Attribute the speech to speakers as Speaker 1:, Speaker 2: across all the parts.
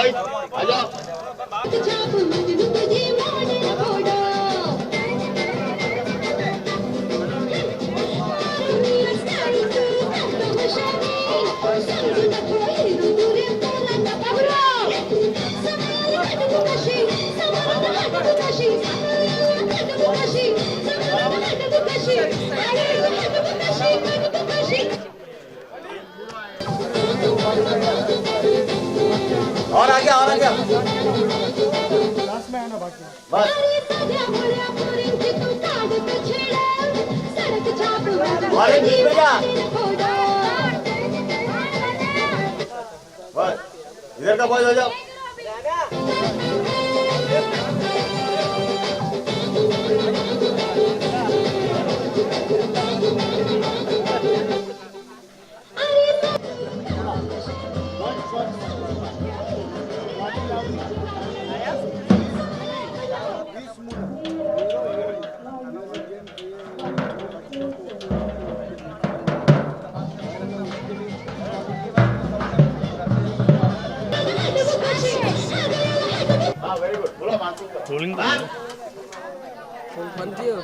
Speaker 1: Right आ जाओ। और आ गया last में आना बाकी बस अरे जीत गया बस इधर का बॉय हो जाओ।
Speaker 2: ट्रोलिंग
Speaker 3: बनती हो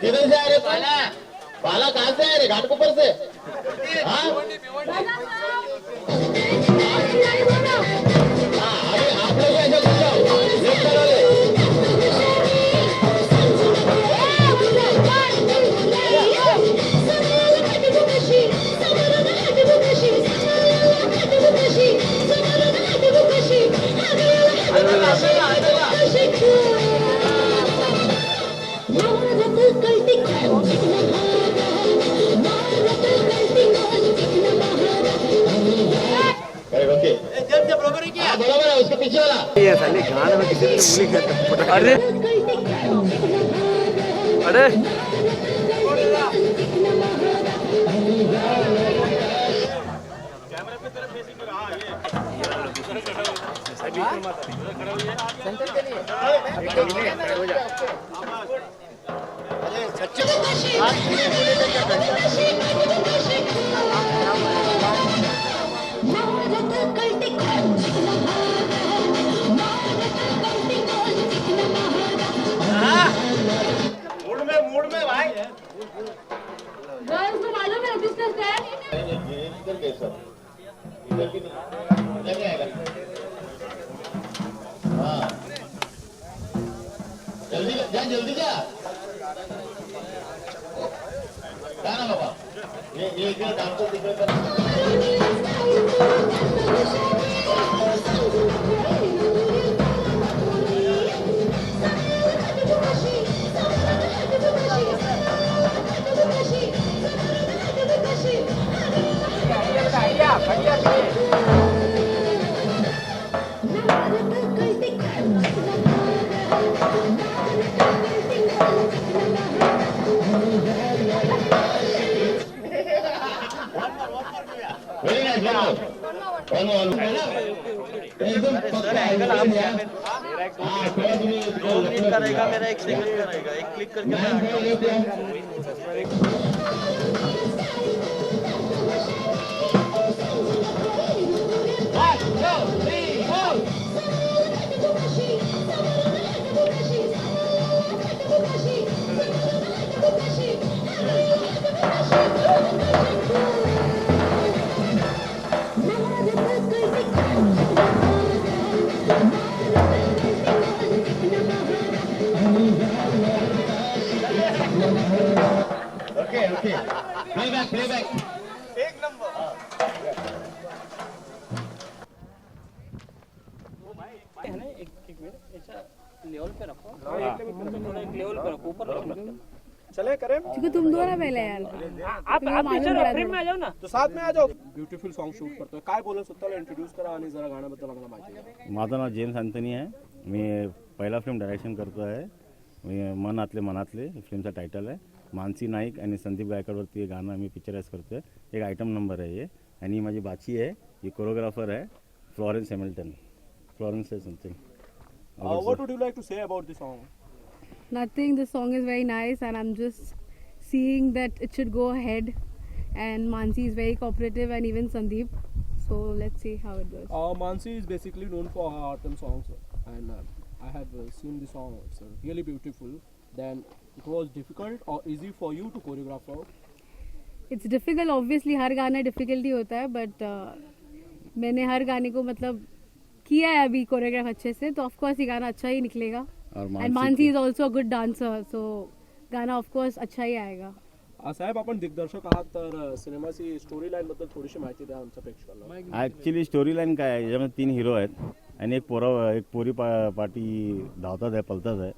Speaker 1: किधर से आ रहे पाला पाला कहाँ से आ रहे घाटकोपर से हाँ अरे आप लोग ऐसा घुस जाओ लेफ्ट करोगे बराबर है उसके पीछे वाला
Speaker 3: ये साले गाने में किसी ने उंगली कर अरे अरे कैमरा पे तरफ फेसिंग रहा ये सेंटर के लिए हो जा अरे सच्चे आज के बोले तो क्या मूड में भाई
Speaker 4: गर्ल्स को मालूम है बिजनेस है
Speaker 1: इधर कैसा इधर की नहीं आएगा हाँ जल्दी जा क्या ना बाबा ये इधर डांसर दिख रहा
Speaker 2: दो मिनट का रहेगा मेरा, एक सेकंड का रहेगा, एक क्लिक करके
Speaker 1: प्लेबैक
Speaker 2: एक नंबर।
Speaker 5: है ना, एक मिनट ऐसा लेवल पे रखो, थोड़ा एक लेवल पे रखो, ऊपर रखो।
Speaker 2: चले करें
Speaker 4: क्योंकि तुम दो ना पहले यार
Speaker 5: आप पीछे फ्रेम में आ जाओ ना,
Speaker 2: तो साथ में आ जाओ। ब्युटिफुल सॉन्ग शूट करतोय, काय बोलत स्वतःला इंट्रोड्यूस करा आणि जरा गाण्याबद्दल आम्हाला माहिती द्या।
Speaker 6: माझं नाव जेम्स अँथनी आहे, मी पहिला फिल्म डायरेक्शन करतो आहे. मी मनातले मनातले फिल्मचा टायटल आहे. मानसी नाईक आणि संदीप गायकवाडवरती हे गाणं आम्ही पिक्चराईज करतो आहे. एक आयटम नंबर आहे हे. आणि ही माझी बाची आहे, ही कोरिओग्राफर आहे Florence Hamilton. Florence is something.
Speaker 2: What would you like to say about the song?
Speaker 4: Nothing. The song is very nice, and I'm just seeing that it should go ahead. And Mansi is very cooperative, and even Sandeep. So let's see how it goes.
Speaker 2: Mansi is basically known for her autumn songs, and I have seen the song. It's really beautiful. Then it was difficult or easy for you to choreograph out?
Speaker 4: It's difficult, obviously. हर गाना difficulty होता है, but मैंने हर गाने को मतलब KIA है अभी choreograph अच्छे से, तो ऑफ कोर्स ये गाना अच्छा ही निकलेगा. End Mansi is also a good dancer, so गाना ऑफ कोर्स अच्छा ही आएगा.
Speaker 2: साहेब, आपण दिग्दर्शक आहात, तर सिनेमाची स्टोरी लाईन बद्दल थोडीशी माहिती द्या आमच्या प्रेक्षकांना.
Speaker 6: ॲक्च्युली स्टोरी लाईन काय आहे, याच्यामध्ये 3 हिरो आहेत आणि एक पोरी पार्टी धावतात आहे, पलतात आहे.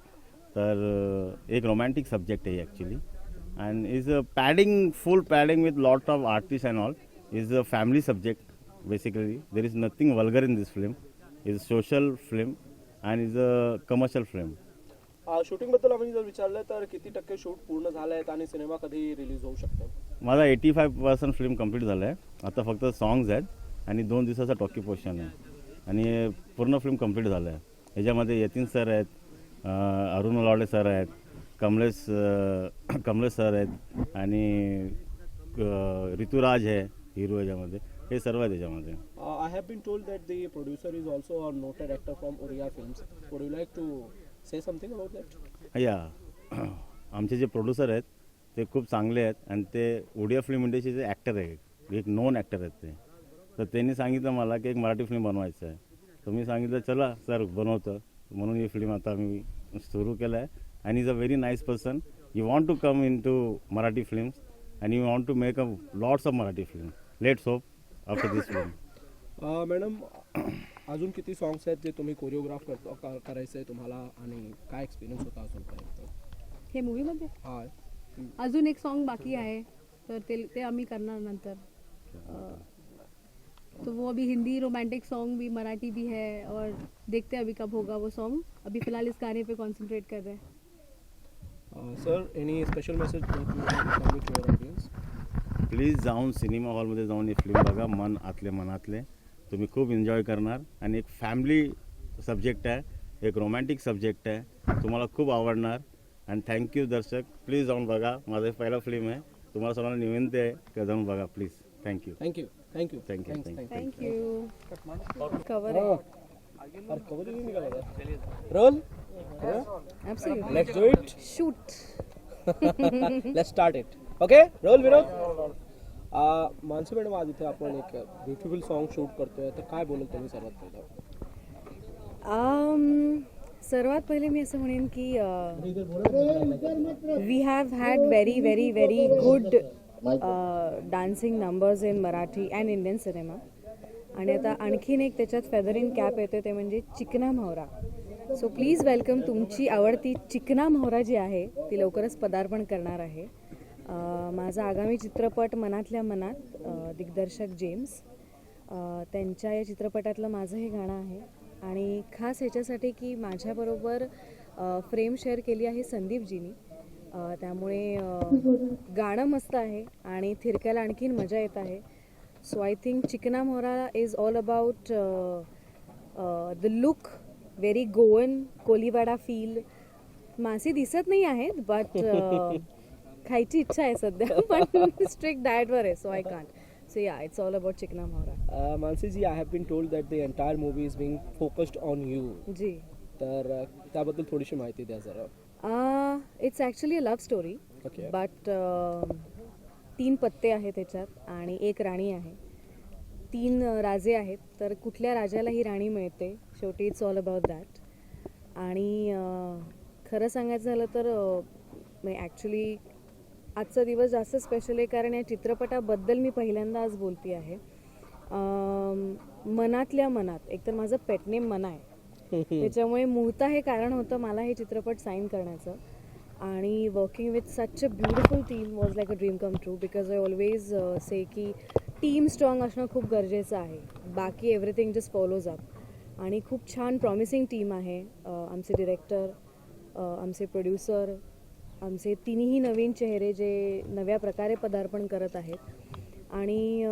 Speaker 6: तर एक रोमॅन्टिक सब्जेक्ट आहे actually, and is a padding, full padding with lot of artist and all. Is a family subject basically. There is nothing vulgar in this film. Is a social film and is a commercial film.
Speaker 2: Shooting बद्दल आम्ही जर विचारलं तर किती टक्के shoot पूर्ण झाले आहेत आणि सिनेमा कधी रिलीज होऊ शकतो?
Speaker 6: माझा 85% फिल्म कंप्लीट झालं आहे. आता फक्त सॉंग्स आहेत आणि 2 दिवसाचा टॉकी पोर्शन आहे आणि पूर्ण फिल्म कंप्लीट झालं आहे. ह्याच्यामध्ये यतीन सर आहेत, अरुण लावडे सर आहेत, कमलेश सर आहेत आणि ऋतुराज आहे हिरो ह्याच्यामध्ये. हे सर्व आहे त्याच्यामध्ये.
Speaker 2: I have been told that the producer is also a noted actor from Oriya films. Would you like to say something about that?
Speaker 6: या आमचे जे प्रोड्युसर आहेत ते खूप चांगले आहेत आणि ते ओडिया फिल्म इंडस्ट्रीचे ॲक्टर आहेत, एक नोन ॲक्टर आहेत ते. तर त्यांनी सांगितलं मला की एक मराठी फिल्म बनवायचं आहे. तर मी सांगितलं चला सर बनवतं. म्हणून ही फिल्म आता मी सुरू केलं आहे. And is a very nice person. You want to come in to Marathi films and you want to make a lots of Marathi film. Let's hope after this film.
Speaker 2: Madam, अजून किती सॉंग्स आहेत जे तुम्ही कोरिओग्राफ करायचं आहे तुम्हाला आणि काय एक्सपिरियन्स होता अजूनपर्यंत?
Speaker 4: हे मूवीमध्ये
Speaker 2: हां,
Speaker 4: अजून एक सॉन्ग बाकी आहे, तर ते आम्ही करणार नंतर. तो वो अभी हिंदी रोमांटिक सॉन्ग भी, मराठी भी है, और देखते हैं अभी कब होगा वो सॉन्ग. अभी फिलहाल इस गाने पे कॉन्सेंट्रेट कर रहे हैं.
Speaker 2: Sir, any special message to your audience?
Speaker 6: Please जाऊन सिनेमा हॉलमध्ये जाऊन ही फिल्म बघा. मन आतले मनातले. तुम्ही खूप एन्जॉय करणार. आणि एक फॅमिली सब्जेक्ट आहे, एक रोमॅन्टिक सब्जेक्ट आहे, तुम्हाला खूप आवडणार. आणि थँक्यू दर्शक, प्लीज जाऊन बघा. माझं पहिला फिल्म आहे. तुम्हाला सर्वांना विनंती आहे की जाऊन बघा please. Thank you.
Speaker 2: Thank you. Thank you.
Speaker 6: Thank you.
Speaker 4: Thank you. Cover है.
Speaker 2: कवर ही नहीं निकाला. Roll.
Speaker 4: Absolutely.
Speaker 2: Let's do it.
Speaker 4: Shoot.
Speaker 2: Let's start it. Okay? Roll Vinod. Mansi madam, आज इथे आपण एक ब्युटिफुल सॉन्ग शूट करतोय, तर काय बोलत तुम्ही सर्वात पहिलं?
Speaker 7: सर्वात पहिले मी असं म्हणेन की we have had very very very good dancing numbers in Marathi and Indian cinema. आणि आता आणखीन एक त्याच्यात फेदर इन कॅप येतो, ते म्हणजे चिकना म्होवरा. So please welcome. तुमची आवडती चिकना म्होवरा जी आहे ती लवकरच पदार्पण करणार आहे. माझा आगामी चित्रपट मनातल्या मनात, दिग्दर्शक जेम्स, त्यांच्या या चित्रपटातलं माझं हे गाणं आहे. आणि खास ह्याच्यासाठी की माझ्याबरोबर फ्रेम शेअर केली आहे संदीपजीनी. त्यामुळे गाणं मस्त आहे आणि थिरकायला आणखीन मजा येत आहे. So I think chikna mhavra is all about the look, very Goan Koliwada feel. मासी दिसत नाही आहेत, बट खायची इच्छा आहे सध्या, पण स्ट्रिक्ट डाएटवर आहे, so I can't. So yeah, it's all about Chikna Mhora.
Speaker 2: Mansi ji, I have been told that the entire movie is being focused on you.
Speaker 7: जी.
Speaker 2: तर त्याबद्दल थोडीशी माहिती द्या जरा.
Speaker 7: It's actually a love story.
Speaker 2: Okay.
Speaker 7: But 3 पत्ते आहेत त्याच्यात आणि 1 राणी आहे. 3 राजे आहेत, तर कुठल्या राजाला ही राणी मिळते शेवटी. It's all about that. आणि खरं सांगायचं झालं तर ॲक्च्युली आजचा दिवस जास्त स्पेशल आहे, कारण या चित्रपटाबद्दल मी पहिल्यांदा आज बोलते आहे. मनातल्या मनात, एकतर माझं पेटनेम मना आहे, त्याच्यामुळे मुहूर्त हे कारण होतं मला हे चित्रपट साईन करण्याचं. आणि working with such a beautiful team was like a dream come true, because I always say की टीम स्ट्रॉंग असणं खूप गरजेचं आहे. बाकी एव्हरीथिंग जस्ट फॉलोज अप. आणि खूप छान प्रॉमिसिंग टीम आहे. आमचे डिरेक्टर, आमचे प्रोड्युसर, आमचे तिन्ही नवीन चेहरे जे नव्या प्रकारे पदार्पण करत आहेत. आणि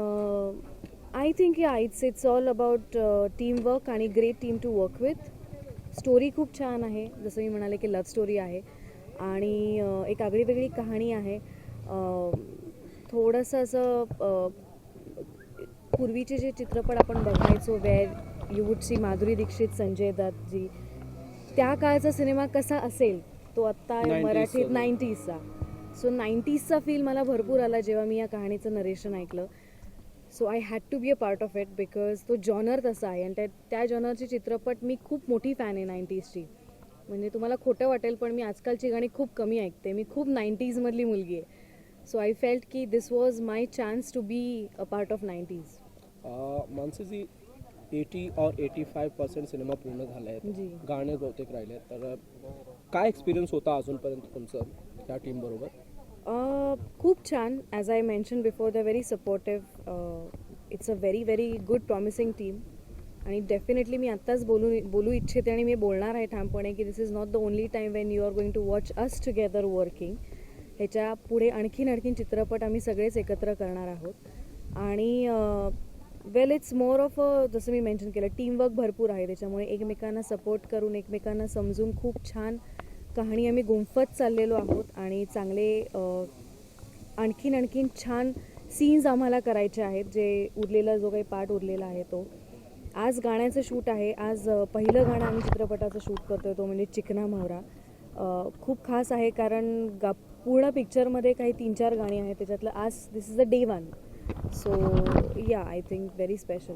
Speaker 7: I think it's all about teamwork आणि great team to work with. Story खूप छान आहे, जसं मी म्हणाले की लव्ह स्टोरी आहे आणि एक आगळीवेगळी कहाणी आहे. थोडंसं असं पूर्वीचे जे चित्रपट आपण बघायचो, where you would see Madhuri Dixit, Sanjay Dutt ji, त्या काळचा सिनेमा कसा असेल तो आत्ता मराठीत 90sचा. सो 90sचा फील मला भरपूर आला जेव्हा मी या कहाणीचं नरेशन ऐकलं. So I had to be a part of it because तो जॉनर तसा आहे आणि त्या जॉनरचे चित्रपट मी खूप मोठी फॅन आहे 90sची. म्हणजे तुम्हाला खोटं वाटेल पण मी आजकालची गाणी खूप कमी ऐकते. मी खूप 90s मधली मुलगी आहे. सो आय फेल्ट की this was my chance to be a part of 90s.
Speaker 2: Manasiji 80 or 85% cinema पूर्ण झाले आहेत,
Speaker 7: जी.
Speaker 2: गाणे बहुतेक राहिले आहेत. तर काय एक्सपिरियन्स होता अजूनपर्यंत तुमचं त्या टीमबरोबर?
Speaker 7: खूप छान. As I mention before, they very supportive. It's a very very good promising team. आणि डेफिनेटली मी आत्ताच बोलू इच्छिते आणि मी बोलणार आहे ठामपणे की this is not the only time when you are going to watch us together working. ह्याच्या पुढे आणखीन चित्रपट आम्ही सगळेच एकत्र करणार आहोत. आणि वेल इट्स मोर ऑफ जसं मी मेन्शन केलं, टीमवर्क भरपूर आहे. त्याच्यामुळे एकमेकांना सपोर्ट करून, एकमेकांना समजून खूप छान कहाणी आम्ही गुंफत चाललेलो आहोत. आणि चांगले आणखीन छान सीन्स आम्हाला करायचे आहेत. जे उरलेला जो काही पार्ट उरलेला आहे तो आज गाण्याचं शूट आहे. आज पहिलं गाणं आम्ही चित्रपटाचं शूट करतोय, तो म्हणजे चिकना म्हावरा. खूप खास आहे कारण पूर्ण पिक्चरमध्ये काही 3-4 गाणी आहेत, त्याच्यातलं आज this is the day 1. So yeah, I think very special.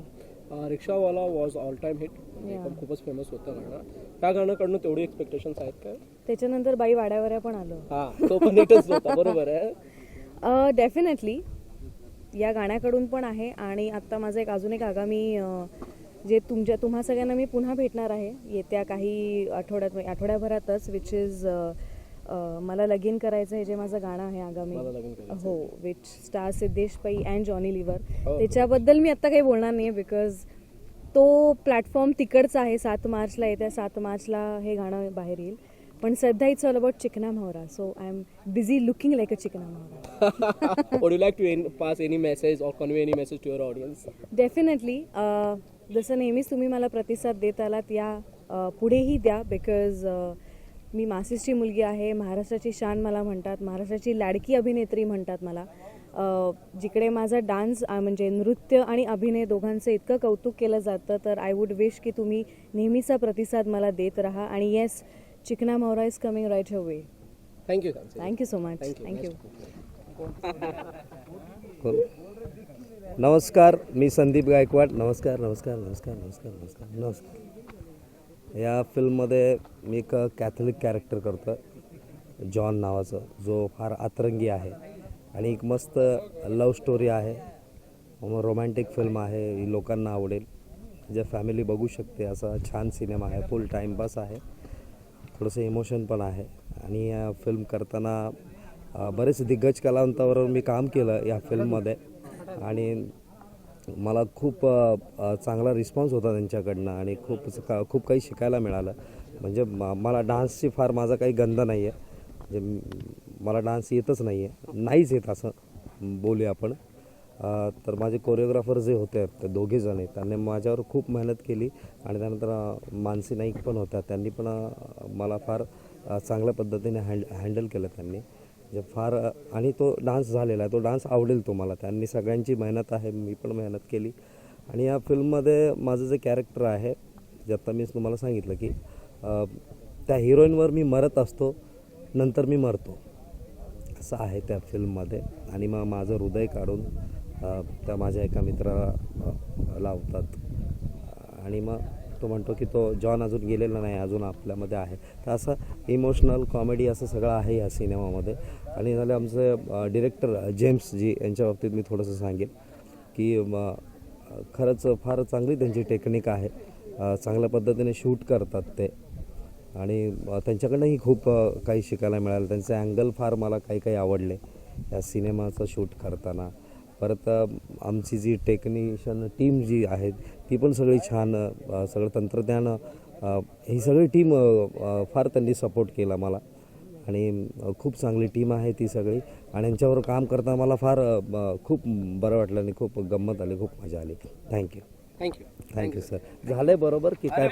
Speaker 2: रिक्षावाला वॉज ऑल टाइम हिट, पण खूपच फेमस होतं गाणं. त्या गाण्याकडनं तेवढी एक्सपेक्टेशन्स आहेत काय?
Speaker 7: त्याच्यानंतर बाई वाड्यावऱ्या पण आलं.
Speaker 2: हां, तो पण हिटच होता. बरोबर आहे.
Speaker 7: डेफिनेटली या गाण्याकडून पण आहे. आणि आत्ता माझं अजून एक आगामी जे तुम्हा सगळ्यांना मी पुन्हा भेटणार आहे येत्या काही आठवड्याभरातच, विच इज मला लगीन करायचं हे जे माझं गाणं आहे आगामी, हो, विच स्टार सिद्धेश पै अँड जॉनी लिव्हर. त्याच्याबद्दल मी आत्ता काही बोलणार नाही बिकॉज तो प्लॅटफॉर्म तिकडचा आहे. 7 मार्चला येत्या 7 मार्चला हे गाणं बाहेर येईल. पण सध्या it's all about chikna mhavra. So I am busy looking like a chikna mhavra.
Speaker 2: Would you like to pass any message or convey any message to your audience?
Speaker 7: Definitely. जसं नेहमीच तुम्ही मला प्रतिसाद देत आलात, या पुढेही द्या. बिकॉज मी मासिसची मुलगी आहे. महाराष्ट्राची शान मला म्हणतात, महाराष्ट्राची लाडकी अभिनेत्री म्हणतात मला. जिकडे माझा डान्स म्हणजे नृत्य आणि अभिनय दोघांचं इतकं कौतुक केलं जातं, तर आय वुड विश की तुम्ही नेहमीचा प्रतिसाद मला देत राहा. आणि yes, chikna mhavra is coming right away.
Speaker 2: Thank you
Speaker 7: so much. Thank you.
Speaker 8: नमस्कार, मी संदीप गायकवाड. नमस्कार. या फिल्ममध्ये मी एक कॅथलिक कॅरेक्टर करतो, जॉन नावाचं, जो फार अतरंगी आहे. आणि एक मस्त लव्ह स्टोरी आहे, रोमॅन्टिक फिल्म आहे. ही लोकांना आवडेल, जे फॅमिली बघू शकते असा छान सिनेमा आहे. फुल टाईमपास आहे, थोडंसं इमोशन पण आहे. आणि या फिल्म करताना बरेच दिग्गज कलावंताबरोबर मी काम केलं या फिल्ममध्ये. आणि मला खूप चांगला रिस्पॉन्स होता त्यांच्याकडनं आणि खूप काही शिकायला मिळालं. म्हणजे मला डान्सची फार माझा काही गंध नाही आहे. म्हणजे मला डान्स येतच नाहीच येत असं बोलूया आपण. तर माझे कोरिओग्राफर जे होते ते दोघेजण आहेत, त्यांनी माझ्यावर खूप मेहनत केली. आणि त्यानंतर मानसी नाईक पण होत्या, त्यांनी पण मला फार चांगल्या पद्धतीने हँडल केलं त्यांनी. म्हणजे फार, आणि तो डान्स झालेला आहे, तो डान्स आवडेल तुम्हाला. त्यांनी सगळ्यांची मेहनत आहे, मी पण मेहनत केली. आणि या फिल्ममध्ये माझं जे कॅरेक्टर आहे, जे आत्ता मी तुम्हाला सांगितलं की त्या हिरोईनवर मी मरत असतो, नंतर मी मरतो, असं आहे त्या फिल्ममध्ये. आणि मग माझं हृदय काढून त्या माझ्या एका मित्राला लावतात. आणि मग तो म्हणतो की तो जॉन अजून गेलेला नाही, अजून आपल्यामध्ये आहे. तर असं इमोशनल कॉमेडी असं सगळं आहे या सिनेमामध्ये. आणि झाले आमचे डिरेक्टर जेम्स जी, यांच्या बाबतीत मी थोडंसं सांगेन की खरंच फार चांगली त्यांची टेक्निक आहे. चांगल्या पद्धतीने शूट करतात ते. आणि त्यांच्याकडनंही खूप काही शिकायला मिळालं. त्यांचे अँगल फार मला काही आवडले या सिनेमाचं शूट करताना. परत आमची जी टेक्निशियन टीम जी आहे ती पण सगळी छान, सगळं तंत्रज्ञान, ही सगळी टीम फार त्यांनी सपोर्ट केला मला आणि खूप चांगली टीम आहे ती सगळी. आणि यांच्यावर काम करताना मला फार खूप बरं वाटलं आणि खूप गंमत आली, खूप मजा आली. Thank you
Speaker 2: thank you.
Speaker 8: Thank you sir. झालं आहे बरोबर की काय?